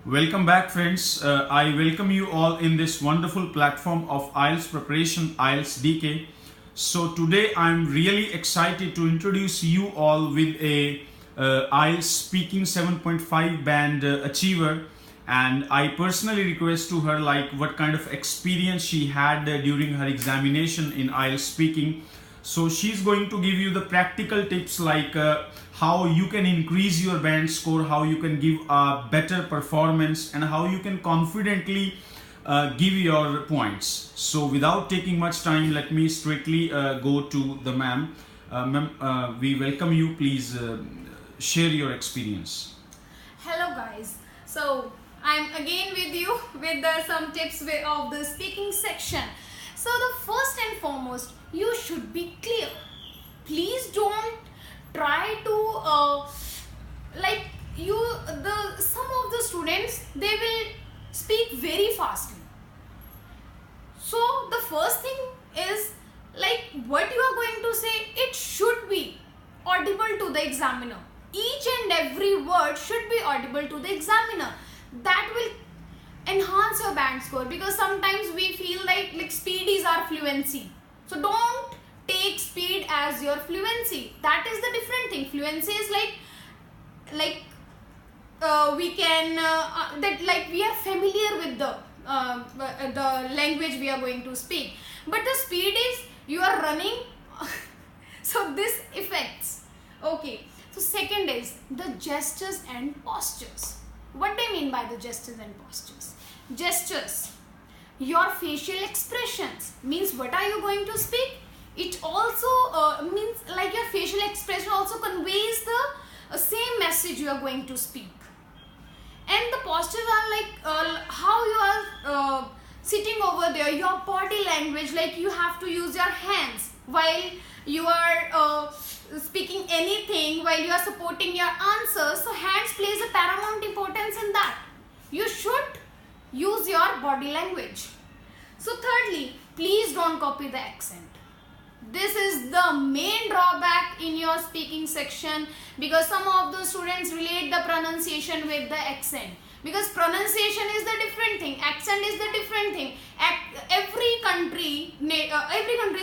Welcome back, friends. I welcome you all in this wonderful platform of IELTS preparation, IELTS DK. So today I'm really excited to introduce you all with a IELTS Speaking 7.5 band achiever, and I personally request to her like what kind of experience she had during her examination in IELTS Speaking. So she's going to give you the practical tips like how you can increase your band score, how you can give a better performance, and how you can confidently give your points. So without taking much time, let me straightly go to the ma'am. Ma'am, we welcome you. Please share your experience. Hello guys, so I'm again with you with some tips of the speaking section. So the first and foremost, you should be clear. Please don't try to some of the students, they will speak very fastly. So the first thing is like what you are going to say, it should be audible to the examiner. Each and every word should be audible to the examiner. That will enhance your band score, because sometimes we feel like speed is our fluency. So don't take speed as your fluency. That is the different thing. Fluency is we can we are familiar with the language we are going to speak, but the speed is you are running so this affects. Okay, so second is the gestures and postures. What do I mean by the gestures and postures? Gestures, your facial expressions, means what are you going to speak. It also means like your facial expression also conveys the same message you are going to speak. And the postures are like how you are sitting over there, your body language, like you have to use your hands while you are speaking anything, while you are supporting your answers. So hands plays a paramount importance in that. You should use your body language. So thirdly, please don't copy the accent. This is the main drawback in your speaking section, because some of the students relate the pronunciation with the accent. Because pronunciation is the different thing, accent is the different thing. Every country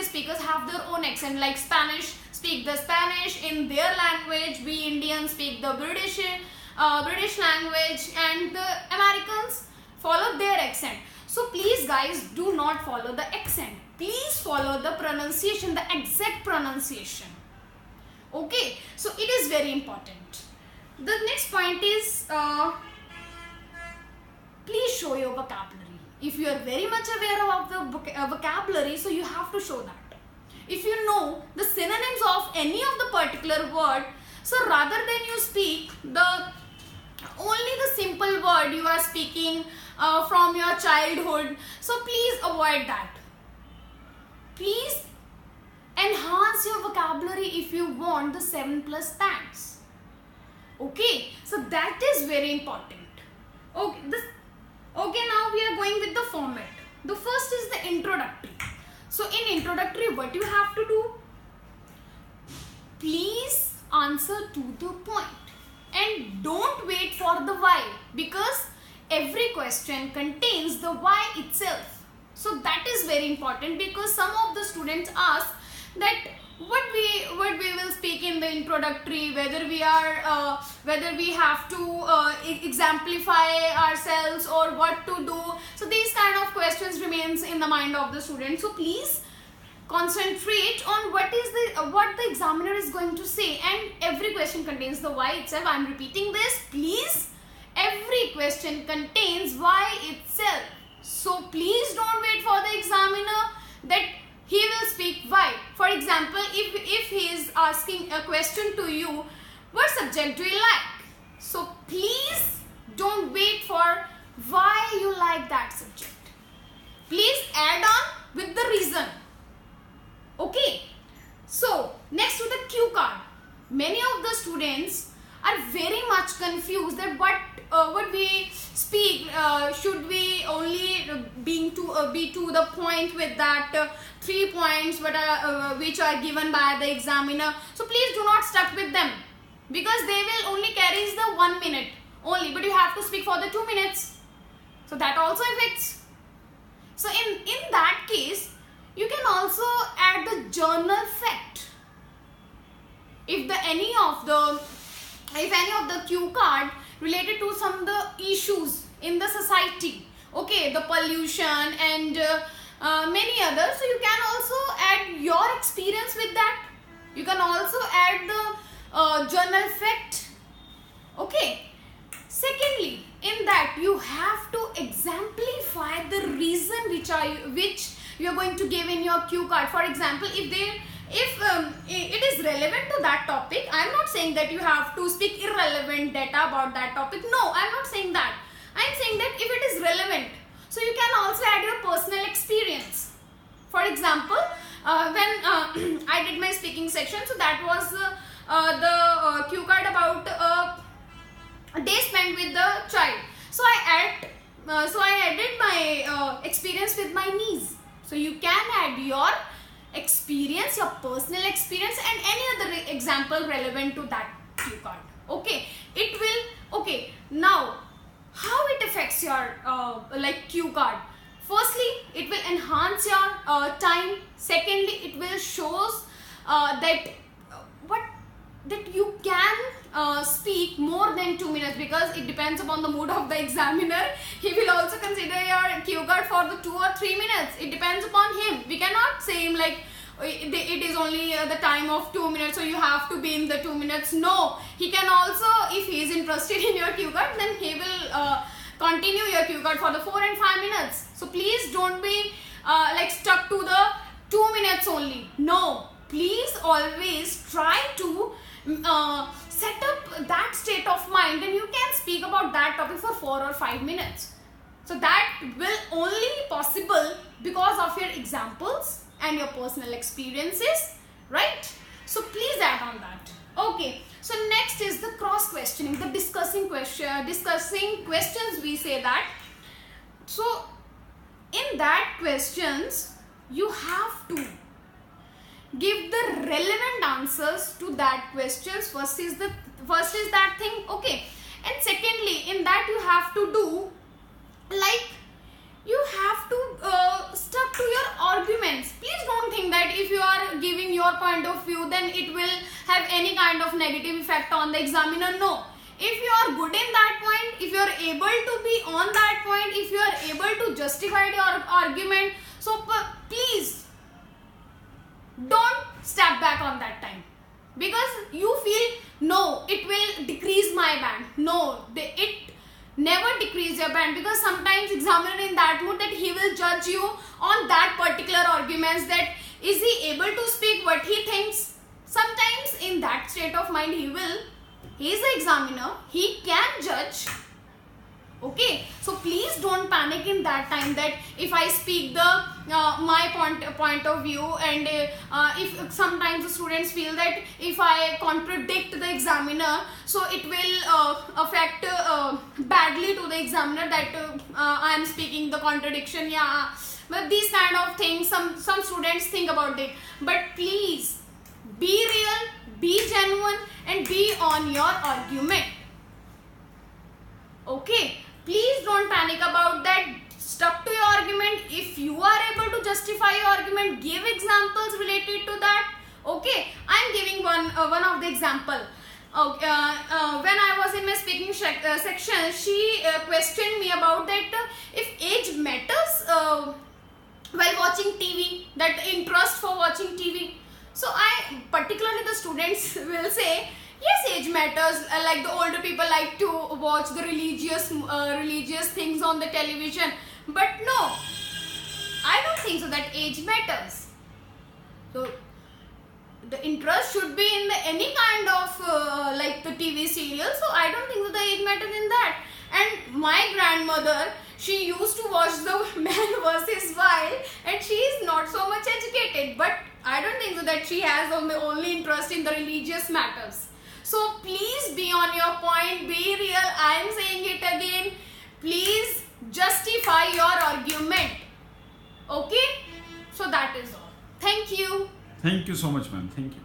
speakers have their own accent. Like Spanish speak the Spanish in their language, we Indians speak the British language, and the Americans follow their accent. So please guys, do not follow the accent. Please follow the pronunciation, the exact pronunciation. Okay, so it is very important. The next point is please show your vocabulary. If you are very much aware of the vocabulary, so you have to show that. If you know the synonyms of any of the particular word, so rather than you speak only the simple word you are speaking from your childhood, so please avoid that. Please enhance your vocabulary if you want the 7+ stands. Okay, so that is very important. Okay, now we are going with the format. The first is the introductory. So in introductory, what you have to do? Please answer to the point and don't wait for the why, because every question contains the why itself. So that is very important, because some of the students ask that what we will speak in the introductory, whether we have to exemplify ourselves or what to do. So these kind of questions remains in the mind of the student. So please concentrate on what the examiner is going to say, and every question contains the why itself. I am repeating this, please. Every question contains why itself. So please don't wait for the examiner that he will speak why. For example, if he is asking a question to you, what subject do you like? So please don't wait for why you like that subject. Please add on with the reason. Okay. So next to the cue card, many of the students are very much confused that what we speak, should we only be to the point with that 3 points which are given by the examiner. So please do not stuck with them, because they will only carry the 1 minute only, but you have to speak for the 2 minutes. So that also affects. So in that case, you can also add the journal fact. If any of the cue card related to some of the issues in the society, okay, the pollution and many others, so you can also add your experience with that. You can also add the journal fact. Okay. Secondly, in that you have to exemplify the reason which you are going to give in your cue card. For example, if it is relevant to that topic, I am not saying that you have to speak irrelevant data about that topic. No, I am not saying that. I am saying that if it is relevant, so you can also add your personal experience. For example, when I did my speaking section, so that was the cue card about a day spent with the child. So I added my experience with my niece. So you can add your experience, your personal experience, and any other example relevant to that cue card. Okay, it will. Okay, now how it affects your cue card? Firstly, it will enhance your time. Secondly, it will shows that you can speak more than 2 minutes, because it depends upon the mood of the examiner. He will also consider your cue card for the 2 or 3 minutes. It depends upon him. We cannot say him like it is only the time of 2 minutes, so you have to be in the 2 minutes. No, he can also, if he is interested in your cue card, then he will continue your cue card for the 4 and 5 minutes. So please don't be stuck to the 2 minutes only. No, please always try to set up that state of mind, and you can speak about that topic for 4 or 5 minutes. So that will only be possible because of your examples and your personal experiences, right? So please add on that. Okay, so next is the cross questioning, the discussing questions, we say that. So in that questions, you have to give the relevant answers to that questions. First is that thing, okay, and secondly, in that you have to do you have to stuck to your arguments. Please don't think that if you are giving your point of view, then it will have any kind of negative effect on the examiner. No, if you are good in that point, if you are able to be on that point, if you are able to justify your argument, so please don't step back on that time, because you feel no, it will decrease my band. No, it never decrease your band, because sometimes examiner in that mood that he will judge you on that particular arguments, that is he able to speak what he thinks. Sometimes in that state of mind he is the examiner, he can judge. Okay, so please don't panic in that time that if I speak the my point of view, and if sometimes the students feel that if I contradict the examiner, so it will affect badly to the examiner, that I am speaking the contradiction. Yeah, but these kind of things some students think about it. But please be real, be genuine, and be on your argument. Okay, please don't panic about that. Stuck to your argument. If you are able to justify your argument, give examples related to that. Okay, I am giving one of the example. Okay, when I was in my speaking section, she questioned me about that if age matters while watching TV, that interest for watching TV. So particularly the students will say, yes, age matters. Like the older people like to watch the religious things on the television. But no, I don't think so that age matters. So the interest should be in any kind of the TV serial. So I don't think so the age matters in that. And my grandmother, she used to watch the Man versus Wild, and she is not so much educated. But I don't think so that she has only interest in the religious matters. So please be on your point, be real. I am saying it again. Please justify your argument. Okay? So that is all. Thank you. Thank you so much, ma'am. Thank you.